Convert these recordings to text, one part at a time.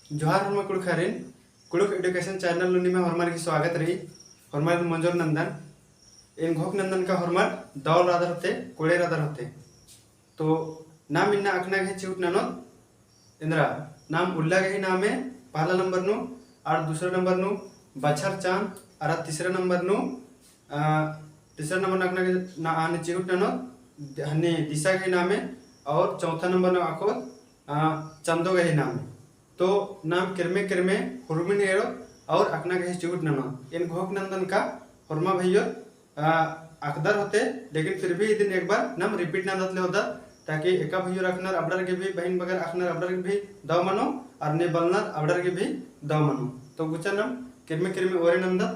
जोहार हरमा कुड़खारिन Kurukh education channel लुनी में हरमार की स्वागत रही हरमार मंजोर नंदन इन घोक नंदन का हरमार दौल रादर होते कोड़े रादर होते तो नाम इन्ना अखना के चिउट ननो इंद्रा नाम उल्ला के नाम है पहला नंबर नु और दूसरा नंबर नु बछर चांद और तीसरा नंबर नु अखना के ना आने चिउट ननो हने दिशा के नाम है और चौथा नंबर नु आखो चंदो के नाम है तो नाम किरमे किरमे हुरमिन एरो और अखना के चिउट ननो इन घोक नंदन का हुरमा भैया अकदर होते लेकिन फिर भी दिन एक बार नाम रिपीट ना दतले होता ताकि एका भैया अखनर अबडर के भी बहन बगर अखनर अबडर के भी दाव मनो और ने बलनर अबडर के भी दाव मनो तो गुचा नाम किरमे किरमे ओरे नंदा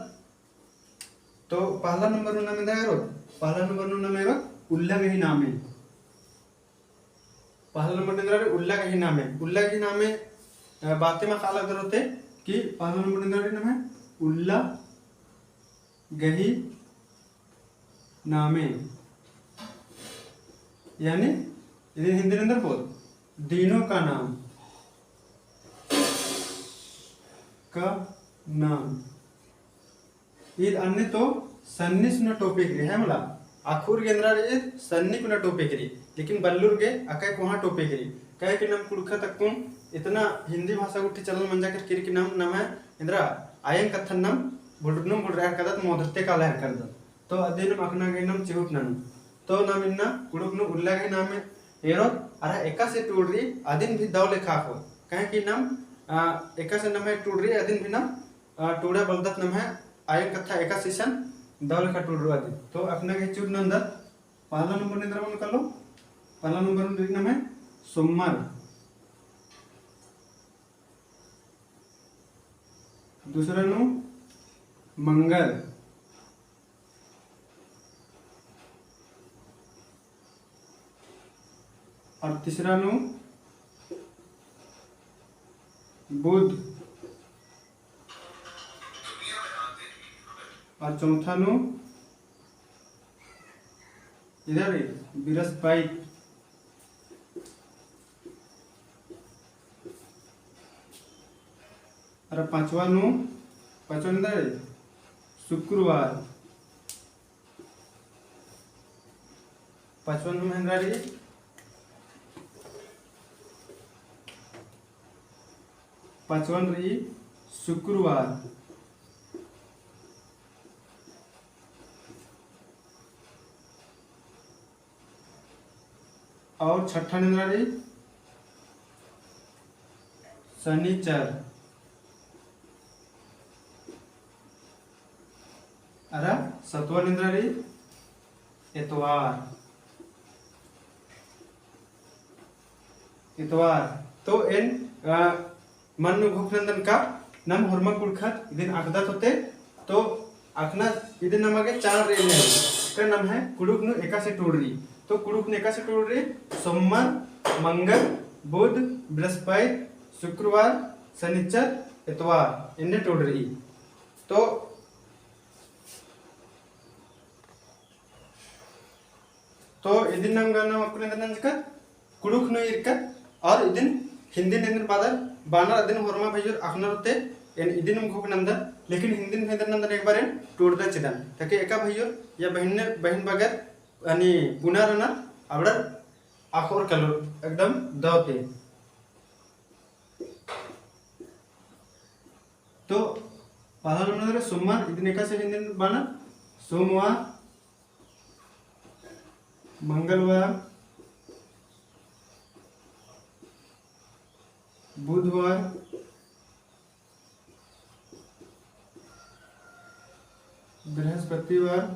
तो पहला नंबर नु नाम एरो पहला नंबर नु नाम एरो उल्ला के ही नाम है पहला नंबर ने उल्ला के ही नाम है उल्ला के नाम है बातें में काला कर होते कि पहला नंबर नाम है उल्ला गही नामे यानी इधर हिंदी अंदर बोल दिनों का नाम ईद अन्य तो सन्नी सुना टोपिक है मला आखुर के अंदर ये सन्नी कुना टोपिक लेकिन बल्लूर के अकाय कोहा टोपिक कहे कि नाम कुड़खा तक इतना हिंदी भाषा उठी चलन मंजा कर किर की नाम है इंद्रा आयन कथन नाम बुडनुम बुड रहा कदत मोदरते काला है कर तो अदिन अखना के नाम चिहुट ननु तो नाम इन्ना कुड़ुकनु उल्ला के नाम है एरो अरा एका से टूडरी अदिन भी दाव लेखा हो कहे कि नाम एका से नाम है टूडरी अदिन भी नाम टूडा बलदत नाम है आयन कथा एका सीसन दाव लेखा टूडरू अदिन तो अखना के चिहुट नंदर पहला नंबर निंद्रा मन कर लो पहला नंबर नाम है सोमवार दूसरा नु मंगल और तीसरा नु बुध और चौथा नु इधर बृहस्पति और पांचवा इधर शुक्रवार पांचवा नु हेनरारी पांचवन रही शुक्रवार और छठा निंद्रा रही शनिचर अरे सतवा निंद्रा रही इतवार तो इन मन घोकनंदन का नाम हरमा कुड़खत इदिन आकदत होते तो आखना इदिन नाम आगे चार रे ने का नाम है कुड़ुक नु एका से टूडरी तो कुड़ुक ने एका से टूडरी सोमवार मंगल बुध बृहस्पति शुक्रवार शनिचर इतवार इन्ने टूडरी तो इदिन नाम गाना अपने दनन जकत कुड़ुक नु इरकत और इदिन हिंदी निंदन बादल बानर अदिन हरमा भैया अखनर होते इन इदिन घोक नंदन लेकिन हिंदी हिंदन नंदन एक बार इन टूटदा चिदन ताकि एका भैया या बहन बगैर यानी पुना रना अबडर आखोर कलो एकदम दौते तो पहला नंबर सोमवार इदिन एका से हिंदी बानर सोमवार मंगलवार बुधवार बृहस्पतिवार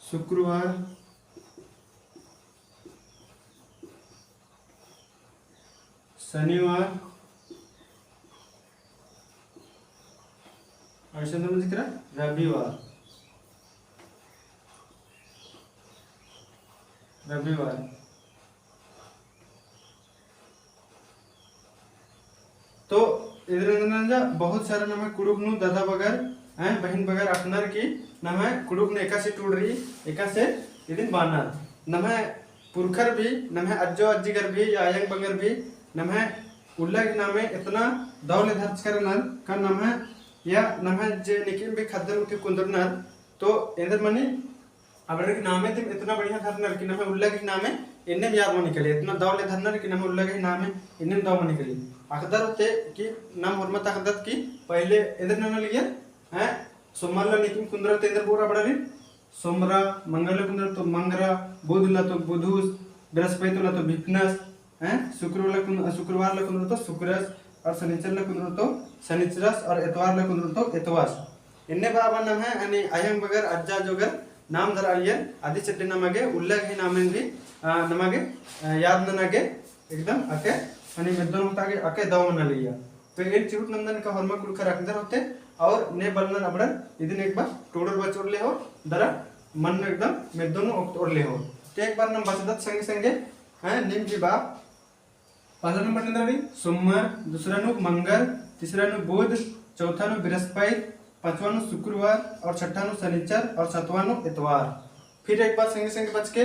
शुक्रवार शनिवार और रविवार तो इधर बहुत सारा नाम है कुड़ुक नु दादा बगर हैं बहन बगर अखनर की नाम है कुड़ुक ने एका से टूड रही एका से इदिन बानर नमः पुरखर भी नमः अज्जो अज्जिगर भी या आयंग बंगर भी नमः उल्लग नामे इतना दौले धर्च करनर का नमः या नमः जे निकिम भी खद्दर उठी कुंदरनर तो इंदर मनी अबरे के नामे तिम इतना बढ़िया धरनर कि नमः उल्लग नामे इन्ने याद मनी के लिए इतना दौले धरनर कि नमः उल्लग नामे इन्ने दौ मनी के लिए अकदर होते कि नाम हरमत अकदर की पहले इंदर नन लिया हैं सोमवार निकिम कुंदर तेंदर पूरा बड़ा सोमरा मंगल कुंदर तो मंगरा बुध ला तो बुधुस बृहस्पति ला तो विघ्नस हैं शुक्रवार ला कुंदर तो शुक्रस और शनिचर ला कुंदर तो शनिचरस और इतवार ला कुंदर तो इतवास इन्ने बाबा नाम है अनि अयंग बगर अज्जा जोगर नाम धर आलिए आदि चट्टे नमगे उल्लेख ही नामें भी नमगे याद ननागे एकदम अके अनि मिद्दन होतागे अके दाव मना लिया तो ये चिरुट नंदन का हरमा कुल कर अंदर होते और ने बलनर अबड़न इदिन एक बार टोडर बचोर ले हो दरा मन एकदम मिद्दन ओर ले हो तो एक बार नम बचदत संगे संगे हैं निम जी बाप पहला नंबर नंदरी सोमवार दूसरा नु मंगल तीसरा नु बुध चौथा नु बृहस्पति पांचवा नु शुक्रवार और छठा नु शनिचर और सातवां नु इतवार फिर एक बार संगे संगे बच के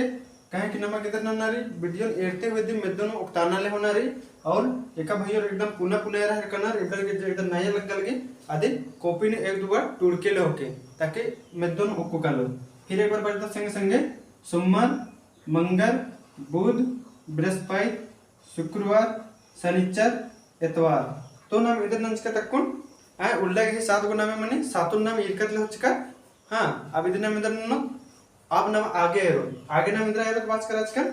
कहे कि नमक इधर ननारी वीडियो एरते हुए दिन मेदन उक्ताना ले होनारी और एका भैया एकदम पुनः पुनः रह कनर इधर के एकदम नया लग गल के आदि कॉपी ने एक दो बार टुड़के ले होके ताकि मेदन उक्को कालो फिर एक बार बचता संगे संगे सोमवार मंगल बुध बृहस्पति शुक्रवार शनिचर इतवार तो नाम इधर नंच का तक्कुन आ उल्लेख है 7 गो नामे मने सातों नाम इरकत ले होचका हां अब इधर नाम इधर नो अब नाम आगे नाम इधर एरो बात कर आजकल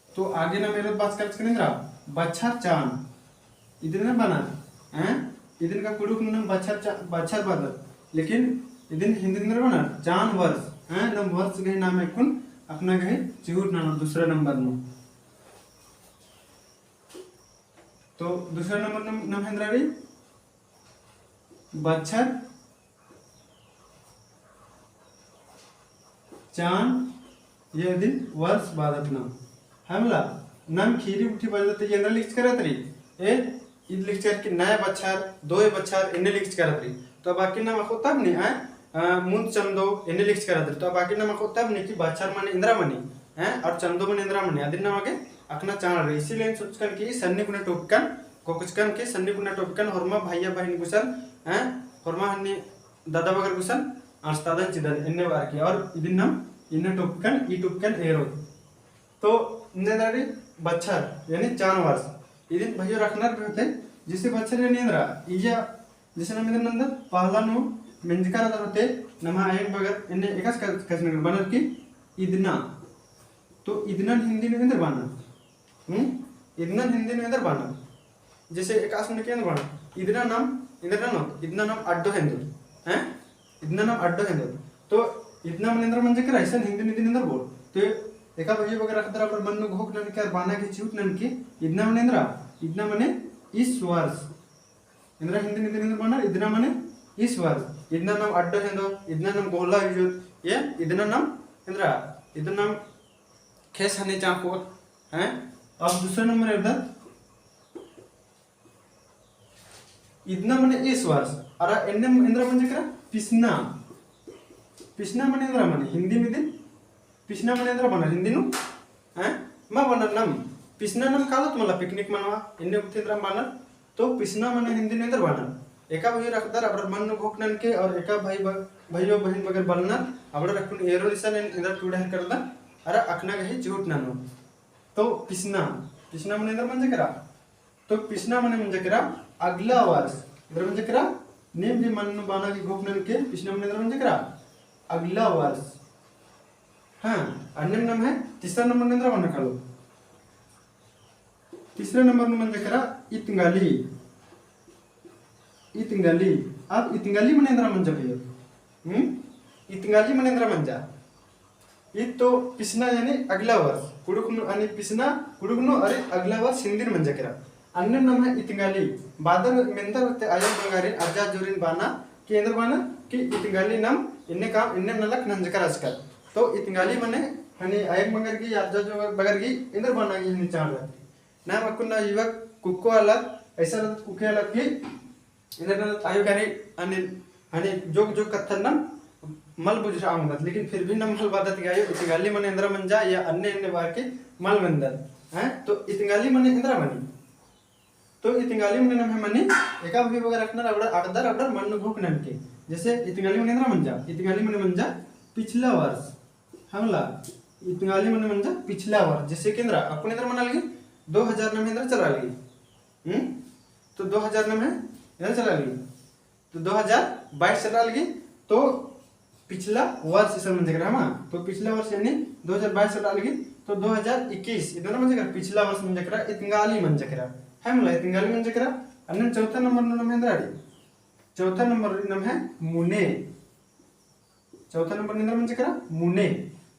तो आगे नाम एरो बात कर आजकल इंद्रा बच्छर चांद इधर ना बना हैं इधर का कुड़ुक नाम बच्छर बदल लेकिन इधर हिंदी में बना चांद वर्ष हैं नाम वर्ष गए नाम है कुन अपना गए चिहुट नाम दूसरा नंबर नो तो दूसरा नंबर नाम है इंद्रा बच्छर चांद ये दिन वर्ष बादत नाम हमला नाम खीरी उठी बजते ये लिख करत रही ए id लिख कर कि नया बच्छर दो बच्छर इन्ने लिख करत रही तो बाकी नाम को तब नहीं है मुंद चंदो इन्ने लिख करत रही तो बाकी नाम को तब नहीं कि बच्छर माने इंद्रा मनी हैं और चंदो माने इंद्रा मनी आदि नाम आगे अखना चांद रही इसीलिए सोचकर कि सन्नी कुने टोपकन कोकुचकन के सन्नी कुने टोपकन हरमा भैया बहन गुसन हैं हरमा हन्नी दादा बगर गुसन आस्तादन चिदन इन्ने बार की और इदिन नाम इन्ने टोपकन ई टोपकन एरो तो नेदारी बच्छर यानी 4 वर्ष इदिन भैया रखना भी होते जिसे बच्छर यानी इंद्रा इजा जिसे नाम इधर नंदर पहला नो मेंजकार अदर होते नमा आयन बगर इन्ने एकस कसने बनर की इदना तो इदना हिंदी में इंद्र बाना इदना हिंदी में इंद्र बाना जैसे एकास में क्या बाना इदना नाम अड्डो हिंदू हैं इतना नाम अड्डो हिंदू तो इतना मनेंद्र मंजे कर ऐसा हिंदी निधि निंदर बोल तो एका भैया वगैरह खतरा पर मन में घोक नन के बाना के चिउट नन के इतना मने इस वर्ष इंद्र हिंदी निधि निंदर बाना इतना मने इस वर्ष इतना नाम अड्डो हिंदू इतना नाम गोला युजुत ये इतना नाम खेस हने चाको हैं अब दूसरा नंबर है उधर इतना मने इस वर्ष अरे इन्ने इंद्र मंजे करा पिसना मने इंद्र मने हिंदी में दिन पिसना मने इंद्र बना हिंदी नु हैं मा बना नम पिसना नम कालो तुम्हाला पिकनिक मनवा इन्ने उठेंद्र बना तो पिसना मने हिंदी में इंद्र बना एका भाई रखदार अबर मन भोकनन के और एका भाइयो बहन बगर बलना अबर रखुन एरो लिसन इंद्र टूडे करदा अरे अखना गही झूठ नानो तो पिसना मने इंद्र मंजे करा तो पिसना मने मंजे करा अगला वर्ष इंद्र मंजे करा नेम जी मन बाना की घोकनन के पिछले मने इंद्र मंजे करा अगला वर्ष हाँ अन्य नाम है तीसरा नंबर इंद्र मन खालो तीसरा नंबर मंजे करा इतंगाली अब इतंगाली मन इंद्र मंजा भैया इतंगाली मन इंद्र मंजा ये तो पिसना यानी अगला वर्ष कुड़ुकनु अनि पिसना कुड़ुकनु अरे अगला वर्ष हिंदी मंजा करा अन्य नाम है इतंगाली बादर मेंदर होते आयम बंगारी अर्जा जोरिन बाना कि इंद्र बाना कि इतंगाली नाम इन्ने काम इन्ने नलक नंजकर आजकल तो इतंगाली मने हनी आयम बंगार की अर्जा जो बगर की इंद्र बाना की हिंदी चांद रहती नाम अकुन्ना युवक कुक्को अलग ऐसा कुके अलग की इंद्र आयु करी अनि जोग कत्थन नाम मल बुझरा आऊंगत लेकिन फिर भी नम मल बादत गायो इतंगाली मन इंद्रा मंजा या अन्य अन्य बार के मल मंदर हैं तो इतंगाली मन इंद्रा मनी तो इतंगाली मन नम है मनी एका भी वगैरह रखना अबड़ अकदर अबड़ मन भूख नन के जैसे इतंगाली मन इंद्रा मंजा पिछला वर्ष हमला इतंगाली मन मंजा पिछला वर्ष जैसे केंद्र अपन इंद्र मना लगी 2000 नम इंद्र चला लगी तो 2000 नम है इंद्र चला लगी तो 2022 चला लगी तो पिछला वर्ष इस मन जगह हम तो पिछला वर्ष यानी 2022 चला लगी तो 2021 इधर मन जगह पिछला वर्ष मन जगह इतंगाली मन जगह है मला इतंगाली मन जगह अन्य चौथा नंबर नम है चौथा नंबर नम है मुने चौथा नंबर इंद्र मन जगह मुने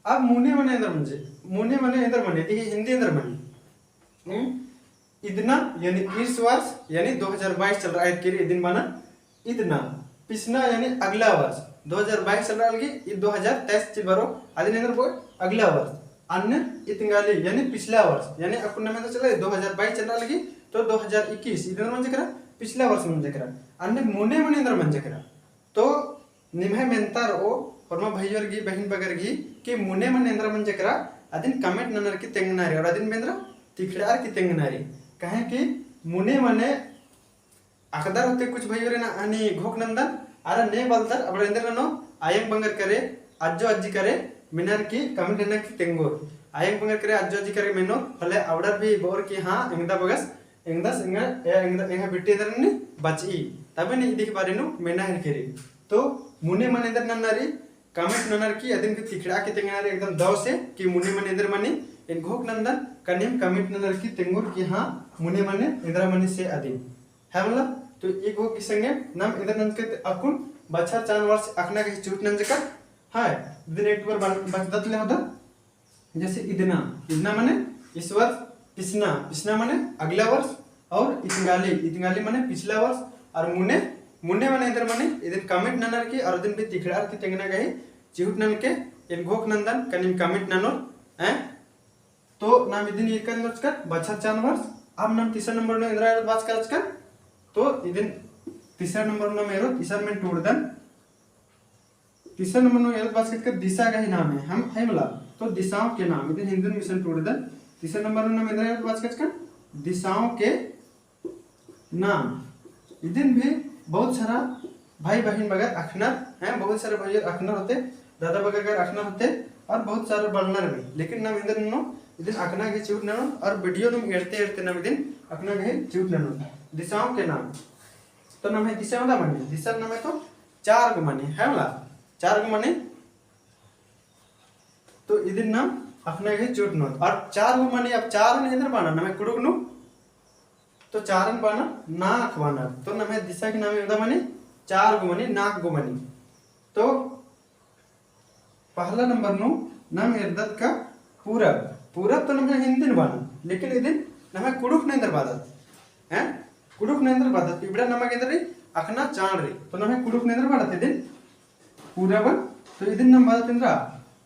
अब मुने मने इंद्र मने ठीक है हिंदी इंद्र मने इतना यानी इस वर्ष यानी 2022 चल रहा है के दिन बना इतना पिछना यानी अगला वर्ष 2022 चल रहा है 2023 चल बरो आदि अंदर बोल अगला वर्ष अन्य इतंगाली यानी पिछला वर्ष यानी अपन में तो चला 2022 चल रहा है तो 2021 इधर मन जकरा पिछला वर्ष मन जकरा अन्य मुने मन इंद्र मन जकरा तो निमहे मेंतार ओ और मा भाईवर गी बहन बगर गी कि मुने मन इंद्र मन जकरा अदिन कमेंट ननर की तेंगनारी और अदिन मेंद्र तिखड़ार की तेंगनारी कहे कि मुने मने अकदर होते कुछ भाईवर ना अनि घोक नंदन अरे ने बलतर अब इंद्र नो आयंग बंगर करे अज्जो अज्जी करे मिनर की कमेंट ननर की तेंगोर आयंग बंगर करे अज्जो अज्जी करे मेनो फले आवडर भी बोर की हां इंगदा बगस इंगदस इंगा बिट्टी दरनी बची तबे ने इदी के बारे नु मेना है केरी तो मुने मन इंद्र ननरी कमेंट ननर की अदिन की तिखड़ा की तेंगनारी एकदम दव से कि मुने मन इंद्र मनी इन घोक नंदन कनिम कमेंट ननर की तेंगुर की हां मुने मने इंद्र मनी से अदिन है मतलब तो एक घोक की संगे नाम इंद्र नंद के अकुन बछर चान वर्ष अखना के चूट नंज का हाय दिन एक बार बचदत ले होता जैसे इदना मने इस वर्ष पिछना मने अगला वर्ष और इतंगाली मने पिछला वर्ष और मुने मने इधर मने इधर कमेंट ननर की और दिन भी तिखड़ार की तेंगना गई चिहुट नन के इन घोक नंदन कनिम कमेंट ननोर हैं तो नाम इदिन ये कर बछर चान वर्ष अब नाम तीसरा नंबर ने इंद्रा बात कर तो इदिन तीसरा नंबर में मेरो तीसरा में टूटदन तीसरा नंबर में एरत बात कर दिशा का ही नाम है हम है मला तो दिशाओं के नाम इदिन हिंदी मिशन टूटदन तीसरा नंबर में नाम इंद्रा एरत बात कर दिशाओं के नाम इदिन भी बहुत सारा भाई बहन बगैर अखनर हैं बहुत सारे भाई अखनर होते दादा बगैर अखनर होते और बहुत सारे बलनर भी लेकिन नाम इधर नो इधर अखना के चूट ननो और वीडियो तुम एड़ते नाम इधर अखना के चूट ननो दिशाओं के नाम तो नाम है दिशा वाला मने दिशा नाम है तो चार गो मने है वाला चार गो मने तो इधर नाम अखना के चूट नो और चार गो मने अब चार ने इधर बाना नाम है कुड़ुक नो तो चारन बाना नाक बाना तो नाम है दिशा के नाम है मने चार गो मने नाक गो मने तो पहला नंबर नो नाम इर्दत का पूरब तो नाम है हिंदी बाना लेकिन इदिन नाम है कुड़ुक नेंद्र बादत हैं कुड़ुक नेंद्र बादत इबड़ा नाम के अंदर अखना चाण रे तो नाम है कुड़ुक नेंद्र बादत इदिन पूरब तो इदिन नाम बादत इंद्रा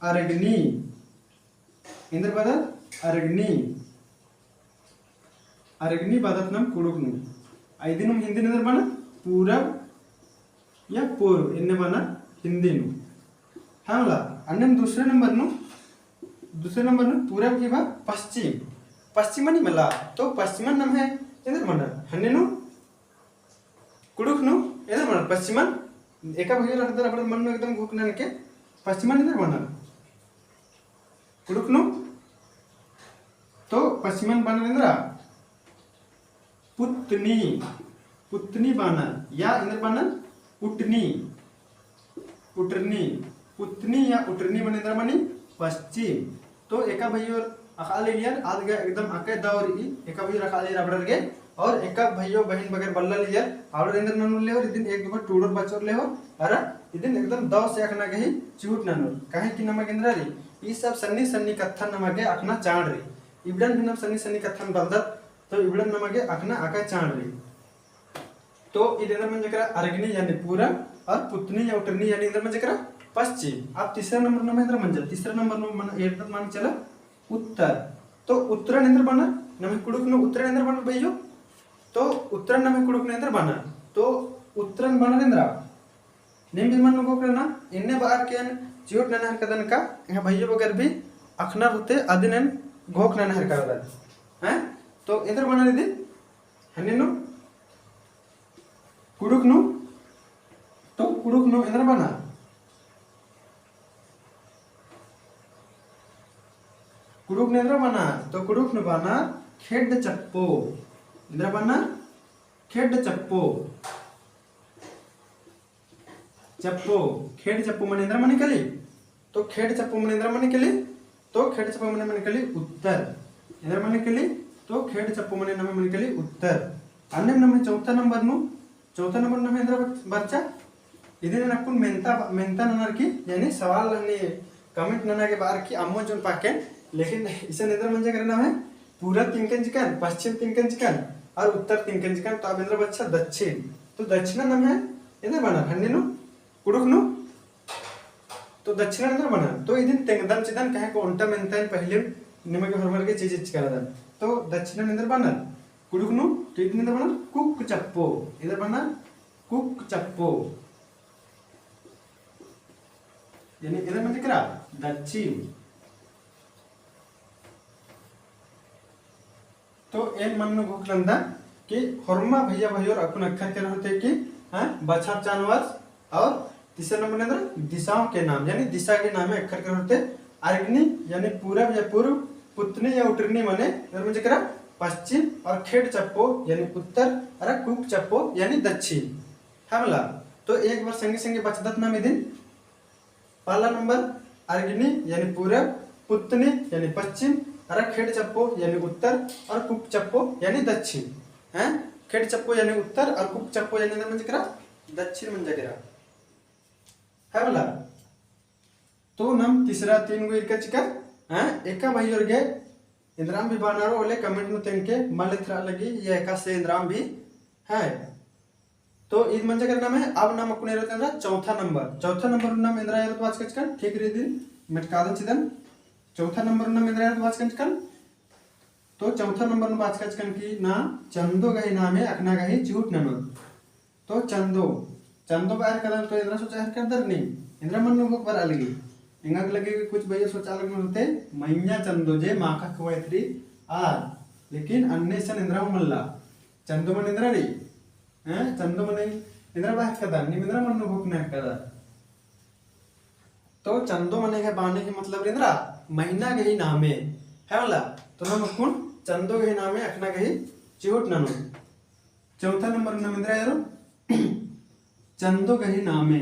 अरगनी इंद्र बादत अरगनी बादत नाम कुड़ुक नु इदिन हम हिंदी नेंद्र बाना पूरब या पूर्व इन्ने बाना हिंदी नु हाँ वाला अन्य दूसरे नंबर नु पूरब की बात पश्चिम नहीं मला तो पश्चिमन नाम है इधर मना हन्ने नु कुड़ुक नु इधर मना पश्चिमन एका भाई रखदर अपन मन में एकदम घुकने के पश्चिमन इधर मना कुड़ुक नु तो पश्चिमन बना इंद्रा पुतनी बाना या इंद्र बाना उटनी पुतनी या उटरनी बने इंद्र मनी पश्चिम तो एका भाई और अकाले लियर आज गए एकदम आके दावर ई एका भाई रखाले रबड़र गे और एका भाइयों बहन बगैर बल्ला लियर आवड़ इंद्र ननु ले और इदिन एक दो टूडर बचर ले हो अरे इदिन एकदम दाव से अखना गही चूट ननु काहे कि नमक इंद्र री ई सब सन्नी कथन नमक के अखना चाण री इबड़न भी नम सन्नी कथन बलदत तो इबड़न नमक के अखना आका चाण री तो इधर में जकरा अरगनी यानी पूरा और पुतनी या उटरनी यानी इधर में जकरा पश्चिम अब तीसरा नंबर में इंद्र मंजल तीसरा नंबर में मन एरत मान चला उत्तर तो उत्तरायण इंद्र बना नमे कुड़ुक नो उत्तरायण इंद्र बना भैयो तो उत्तरायण नमे कुड़ुक ने इंद्र बना तो उत्तरायण बना इंद्र निम विमान नुगो करना इन्ने बार के चिउट नन हर कदन का यहाँ भैया बगर भी अखना होते अदिन घोक नन हर कदन हैं तो इधर बना दीदी हने नु कुडुक नु तो कुडुक नु इधर बना कुडुक ने इधर बना तो कुडुक नु बना खेड चप्पो इधर बना खेड चप्पो चप्पो खेड चप्पो मन इंद्र मनी कली तो खेड चप्पो मन इंद्र मनी कली तो खेड चप्पो मन कली उत्तर इंद्र मनी कली तो खेड चप्पो मन नमे मनी कली उत्तर अन्य नमे चौथा नंबर नमे इंद्र बच्चा इधर नकुन मेंता ननर की यानी सवाल ने कमेंट नना के बार की अम्मो जोन पाके लेकिन इसे इंद्र मंजा करना है पूरा तिंकन चिकन पश्चिम तिंकन चिकन और उत्तर तिंकन चिकन तो अब इंद्र बच्चा दक्षिण तो दक्षिण नम है इधर बना हन्ने नु कुडुक नु तो दक्षिण अंदर बना तो इदिन तेंगदम चिदन कहे को उल्टा मेंता पहले निमगे भरभर के चीज करा तो दक्षिण अंदर बना कुडुक नु तो इदिन अंदर बना कुक चप्पो इधर बना कुक चप्पो यानी इधर में दिख रहा दक्षिण तो एन मन नु भूखलंदा कि हरमा भैया भैया अपन अक्षर के होते कि हां बछा जानवर और तीसरे नंबर अंदर दिशाओं के नाम यानी दिशा के नाम है अक्षर के होते अग्नि यानी पूरब या पूर्व पुतनी या उतरनी माने इधर में जिक्र पश्चिम और खेड चप्पो यानी उत्तर और कुक चप्पो यानी दक्षिण हमला तो एक बार संगे संगे बचदत नाम इदिन पहला नंबर अग्नि यानी पूरब पुतनी यानी पश्चिम और खेड चप्पो यानी उत्तर और कुक चप्पो यानी दक्षिण हैं खेड चप्पो यानी उत्तर और कुक चप्पो यानी इधर में जिक्र दक्षिण में जिक्र है बोला तो नम तीसरा तीन गो इरका चिकर हैं एका भाई और गे इंद्राम भी बनारो ओले कमेंट में तेंके मलेथरा लगी ये एका से इंद्राम भी है तो ईद मंजा करना है अब नाम अपने रहते चौथा नंबर नाम इंद्रा यार वाच कचकन ठीक रे दिन मटकादन चिदन चौथा नंबर नाम इंद्रा यार वाच कचकन तो चौथा नंबर में वाच कचकन की ना चंदो गही नाम है अखना गही झूठ ननो तो चंदो बाहर कदम तो इंद्रा सोचा है कर दर नहीं इंद्रा मन नु पर अलगी इंगा लगे कुछ भैया सोचा लग होते मैया चंदो जे माका खवायत्री आर लेकिन अन्य सन इंद्रा मल्ला चंदो मन इंद्रा री हैं चंदो मन इंद्रा बाहर कदा नि इंद्रा मन नु भूख न कदा तो चंदो मन के बाने के मतलब इंद्रा महीना गही नामे है वाला तो हम कौन चंदो गही नामे अखना गही चिहुट ननु चौथा नंबर नाम इंद्रा यारो चंदो गही नामे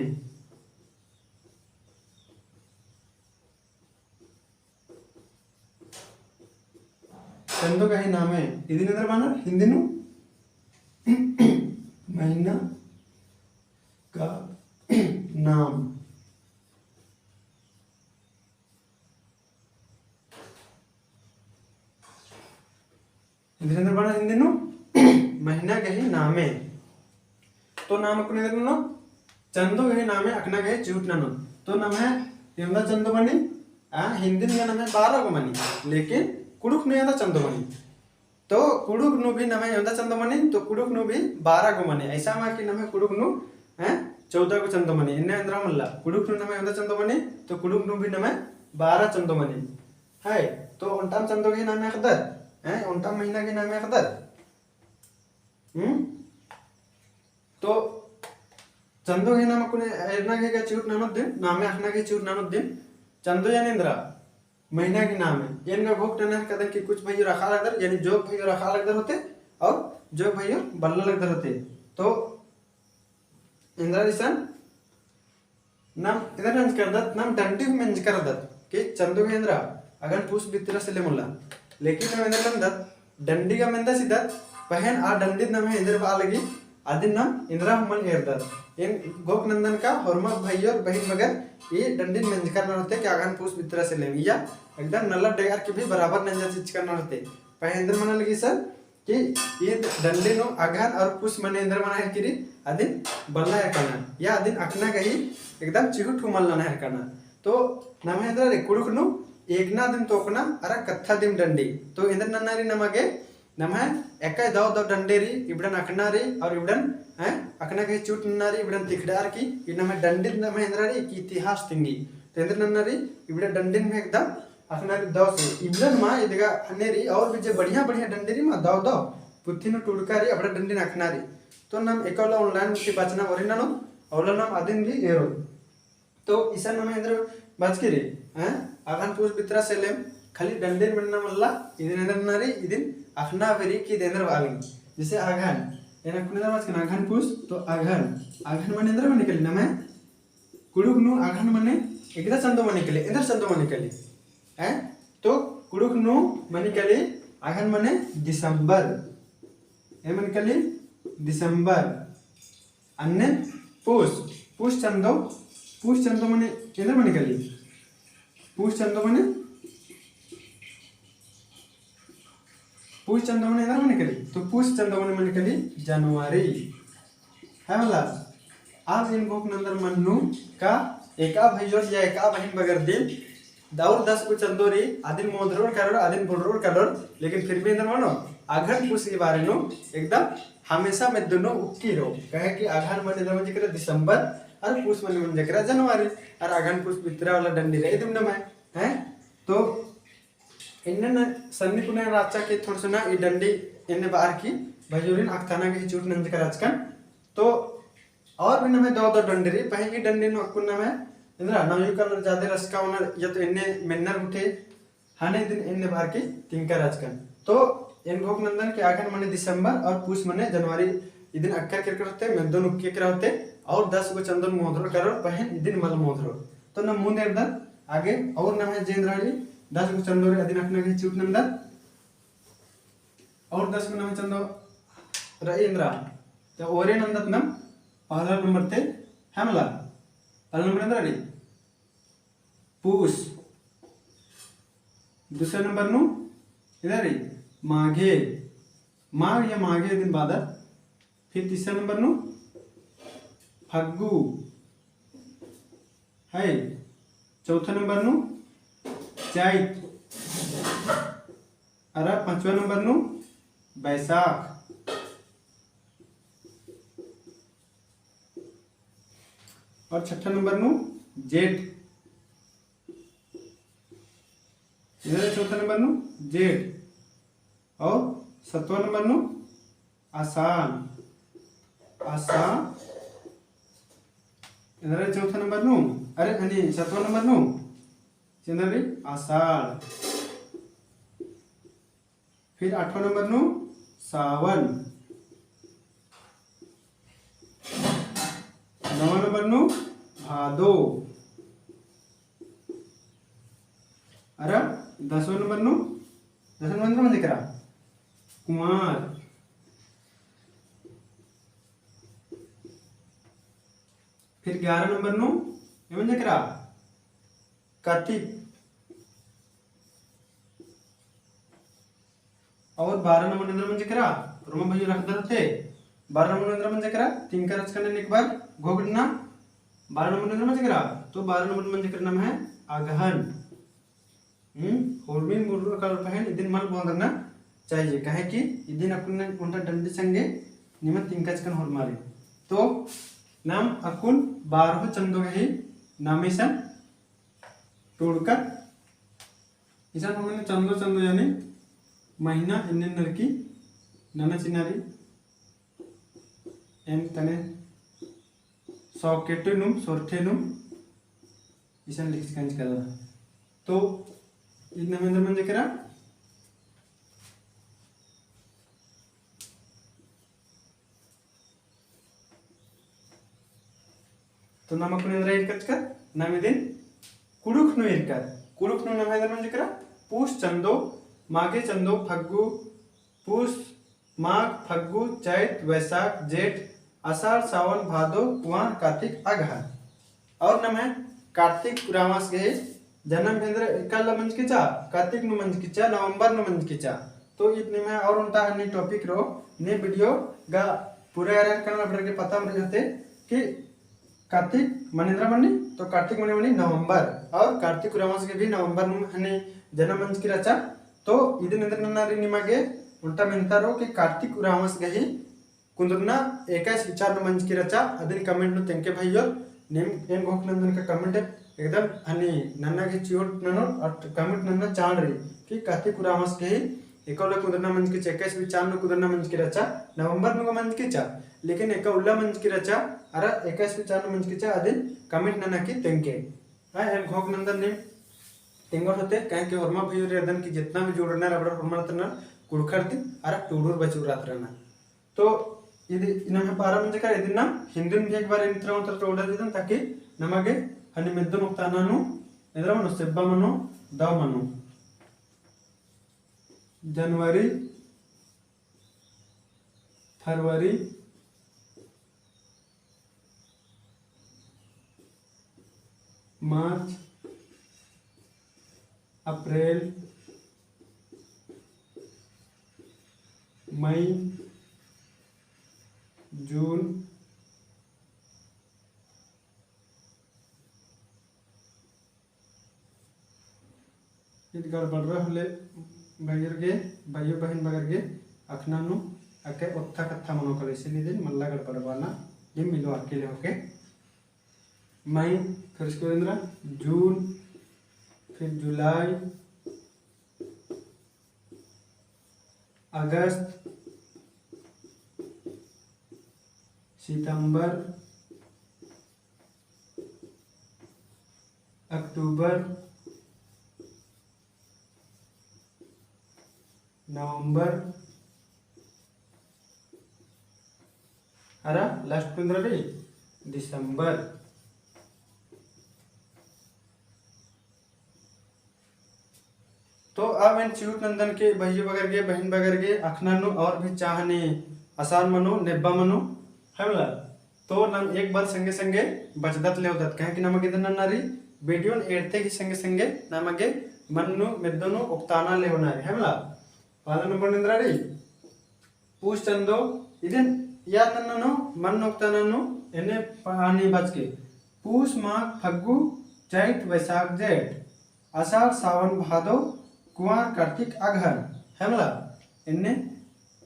चंदो गही नामे इदिन अंदर बाना हिंदी नु महीना का नाम इदिन अंदर बाना हिंदी नु महीना गही नामे तो नाम अपने देखो चंदो गही नामे अखना गही चिहुट ननु तो नाम है यंदा चंदो मणि हिंदी में नाम है 12 गो मणि लेकिन कुडुक नु यंदा चंदो मणि तो कुडुक नु भी नाम है यंदा चंदो मणि तो कुडुक नु भी 12 गो मणि ऐसा मा कि नाम है कुडुक नु है 14 गो चंदो मणि इन्ने अंदर मल्ला कुडुक नु नाम है यंदा चंदो मणि तो कुडुक नु भी नाम है 12 चंदो मणि है तो उनटाम चंदो गही नाम है खदर है उनटाम महीना के नाम है खदर तो चंदो हे नाम कुने एरना के चिउट नानो दिन नामे अखना के चिउट नानो दिन चंदो यानींद्रा महीना के नाम है येनगा भोग टना कदन की कुछ भैया रखा लगदर यानी जोग भैया रखा लगदर होते और जोग भैया बल्ला लगदर होते तो इंद्रा दिसन नाम इधर नंज कर दत नाम डंडी में नंज कर दत कि चंदो के इंद्रा अगन पूछ बितरा से ले मुल्ला लेकिन नाम इंद्रा नंदत डंडी का मंदा सीधा पहन आ डंडी नाम है इंद्र बा लगी आदिन नाम इंद्रा हमल हेरदर इन गोक नंदन का हरमा भाई और बहन मगर ये डंडी नंज करना होते कि आगन पूछ बितरा से लेंगे या एकदम नल्ला डेगर के भी बराबर नंजा चीज करना होते पहले इंद्र मना लगी सर कि ये डंडी नो आगन और पूछ मने इंद्र मना है किरी आदिन बल्ला है करना या आदिन अखना गही एकदम चिहुट हुमल ना है करना तो नाम है इंद्र रे कुडुक नु एक ना दिन तोकना अरे कत्था दिन डंडी तो इंद्र नन्नारी नमगे नमः एकाय दाव दाव डंडेरी इबडन अकनारी और इबडन अकना के चूट नन्नारी इबडन तिखडार की इ नमः डंडिन नमः इंद्रारी की इतिहास तिंगी तेंद्र नन्नारी इबडन डंडिन में एकदम अकनारी दाव से इबडन मा इदगा अनेरी और भी जे बढ़िया बढ़िया डंडेरी मा दाव दाव पुथिनो टुडकारी अबडा डंडिन अकनारी तो नाम एकला ऑनलाइन की बचना वरिनानो औला नाम आदिन भी एरो तो ईसा नमः इंद्र बाजकिरी आगान पुष बित्रा सेलेम खाली डंडेन बनना मल्ला इदिन नन्नारी इदिन अखना वेरी की देंद्र वाली जैसे आघन एना कुनेदा बात कना आघन पुष तो आघन आघन माने इंद्र माने कली नमे कुडुक नु आघन माने एकदा चंदो माने कली इंद्र चंदो माने कली तो कुडुक नु माने कली आघन माने दिसंबर ए माने कली दिसंबर अन्ने पुष चंदो माने इंद्र माने कली पुष चंदो माने पुष चंदो माने इंद्र माने कली तो पुष चंदो माने कली जनवरी है मला आज इन भोक नंदर मन्नू का एका भैजोट या एका बहन बगर दिन दाउर 10 को चंदोरी आदिन मोदरोर करोड़ आदिन बोडरोर करोड़ लेकिन फिर भी इंद्र मानो आघन पुष के बारे नो एकदम हमेशा में दोनों उक्की रो कहे कि आघन माने इंद्र माने दिसंबर और पुष माने जनवरी और आघन पुष बितरा वाला डंडी रे इदम नम है तो इन्न सन्नी कुने राचा के थोड़ा ना ई डंडी इन्ने बार की भजोरिन अक्ताना के चूट नंज का राजकन तो और भी नमे दो डंडी रे पहली डंडी नो अकुन नमे इंद्रा नयु कलर जादे रसका ओनर या तो इन्ने मेन्नर उठे हाने दिन इन्ने बार की तिंका राजकन तो इन भोग नंदन के आगन माने दिसंबर और पुष माने जनवरी इदिन अक्कर कर करते मेदन उक्के करते और 10 को चंदन मोधरो करो पहन इदिन मल मोधरो तो न मुंदे दन आगे और नमे जेंद्राली 10 को चंदोरे अदिन अपना के चूट नंदन और 10 को नमे चंदो रईंद्रा तो ओरे नंदत नम पहला नंबर ते हमला पहला नंबर नंदर री पुष दूसरा नंबर नु इधर री माघे माघ या माघे दिन बाद फिर तीसरा नंबर नु फग्गु है चौथा नंबर नु चैत अरे पांचवा नंबर नु बैसाख और छठा नंबर नु जेठ इधर चौथा नंबर नु जेठ और सातवां नंबर नु आसान इधर चौथा नंबर नु अरे हनी सातवां नंबर नु चंद्री आषाढ़ फिर आठवां नंबर नु सावन नवा नंबर नु भादो अरे 10वां नंबर नु 10वां नंबर में दिख रहा कुमार फिर 11 नंबर नु एवं दिख रहा कार्तिक और 12 नंबर में दिख रहा रोमा भाई रख दरते 12 नंबर में दिख रहा तीन का रच करने एक बार घोगड़ना 12 नंबर में दिख रहा तो 12 नंबर में दिख रहा नाम है अगहन होलमिन मुर्रो कलर पहन इदिन मल बोंदना चाहिए कहे कि इदिन अकुन उनटा डंडी संगे निमन तिंकच कन होल मारी तो नाम अकुन 12 चंदो है नामेशन टोड़कर इसान हमने चंदो चंदो यानी महीना इन्ने नरकी नना चिनारी एन तने सॉकेटनुम सोर्टेनुम इसान लिखित कंज कर तो इतना में अंदर मंजे करा तो नाम अपने अंदर ऐड कर नाम दिन कुडुक नु नाम है अंदर मंजे करा पुष चंदो माघे चंदो फग्गु पुष माघ फग्गु चैत वैशाख जेठ आषाढ़ सावन भादो कुआं कार्तिक अगहन और नाम है कार्तिक रामास के जन्म भेंद्र कल मंज किचा कार्तिक नु मंज किचा नवंबर नु मंज किचा तो इतने में और उनका अन्य टॉपिक रो ने वीडियो गा पूरे यार करना पड़े के पता मर जाते कि कार्तिक मनेंद्र मनी तो कार्तिक मने मनी नवंबर और कार्तिक रामास के भी नवंबर नु हने जन्म मंज की रचा तो इदन इंद्र नारी निमागे उल्टा मिनतारो कि कार्तिक उरामस गही कुंदरना एकाश विचार मंच की रचा अदिन कमेंट नु तेंके भाइयों नेम एन गोख नंदन का कमेंट एकदम हनी नन्ना के चिहोट ननो और कमेंट नन्ना चाण रही कि कार्तिक उरामस गही एकोला कुदरना मंच की चेकेश विचार नु कुदरना मंच की रचा नवंबर नु मंच की चा लेकिन एका उल्ला मंच की रचा अरा एकाश विचार नु मंच की चा अदिन कमेंट नन्ना की तेंके हां एन गोख नंदन ने तेंगोट होते कहे कि हरमा भइयो रे अदन की जितना भी जोड़ना रबड़ हरमा तना कुड़खरती अरा टूडूर बचुरात रहना तो ఇది నమ్మ ప్రారంభించక ఇది నా హిందీని भी एक बार इंत्र उतर तोड़ा दिदन ताकि नಮಗೆ हनि मेद्दु मुक्तानानु एदरमनु सेब्बमनु दावमनु जनवरी फरवरी मार्च अप्रैल मई जून इतगार बढ़ रहा हले भाइयरगे भाइयों बहन बगरगे अखनानु अके उत्था कथा मनो कले इसीलिए दिन मल्ला गड़ पड़वाना ये मिलो अकेले होके मई फिर इसके अंदर जून फिर जुलाई अगस्त सितंबर अक्टूबर नवंबर अरा लास्ट 15 रे दिसंबर तो अब इन चिउट नंदन के भाई बगर के बहन बगर के अखनानु और भी चाहने आसान मनो नेब्बा मनो हमला तो नम एक बार संगे संगे बचदत ले होतात कहे कि नमगे दन नारी वीडियो एडते ही संगे संगे नमगे मन्नु मेद्दनु उक्ताना ले होनारी हमला पालन नंबर निंद्रारी पूछ चंदो इदन या नन्नो मन उक्तानानु एने पानी बचके पूछ माघ फग्गु चैत वैशाख जेठ आषाढ़ सावन भादो कुआर कार्तिक अघन हमला इन्ने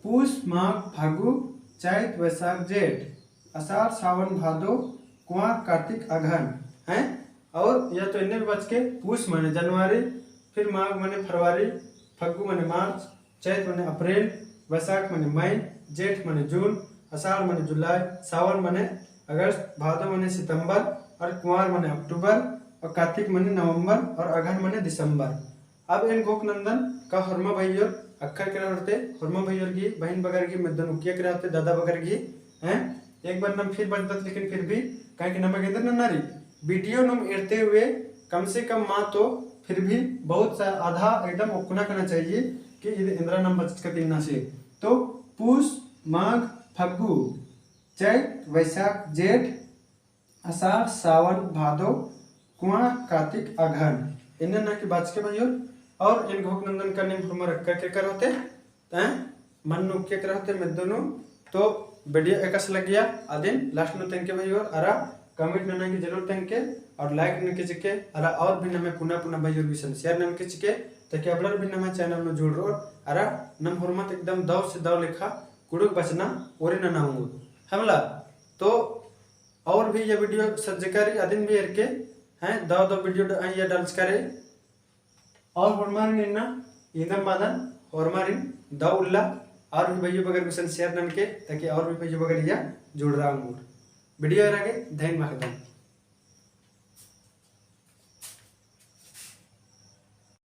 पूष माघ फागु चैत वैशाख जेठ आषाढ़ सावन भादो कुआर कार्तिक अघन हैं और या तो इन्ने भी बच के पूष माने जनवरी फिर माघ माने फरवरी फग्गु माने मार्च चैत माने अप्रैल वैशाख माने मई जेठ माने जून आषाढ़ माने जुलाई सावन माने अगस्त भादो माने सितंबर और कुआर माने अक्टूबर और कार्तिक माने नवंबर और अघन माने दिसंबर अब इन गोक नंदन का हरमा भाइयों अक्खर के रहते हरमा भाइयों की बहन बगर की मदन उकिया के रहते दादा बगर की हैं एक बार नम फिर बचदत लेकिन फिर भी कहे कि नमक इधर नारी वीडियो नम एड़ते हुए कम से कम माँ तो फिर भी बहुत सा आधा एकदम उकना करना चाहिए कि इंदिरा नम बचत का तीन से तो पूष माघ फग्गु चैत वैशाख जेठ आषाढ़ सावन भादो कुआं कार्तिक अघन इन्हें ना कि बात के भाइयों और इन घोक नंदन का नेम हमारा क्या कर होते हैं मन नु क्या कर होते मैं दोनों तो वीडियो एक लग गया आदिन लास्ट में थैंक यू भाइयों अरा कमेंट नना की जरूर थैंक यू और लाइक न के चिके अरा और भी नमे पुनः पुनः भाइयों भी शेयर न के चिके ताकि अपलर भी नमे चैनल में जुड़ रो अरा नम हरमत एकदम दाव से दाव लेखा कुड़ुक बचना ओरे ना हूँ हमला तो और भी ये वीडियो सज्जकारी आदिन भी के हैं दाव दो वीडियो ये डांस करे और हरमारिन इन्ना इंदम बादन हरमारिन दाव उल्ला और भी भाइयों बगैर मिशन शेयर नन के ताकि और भी भाइयों बगैर या जुड़ रहा हूँ वीडियो आगे धैन माखदम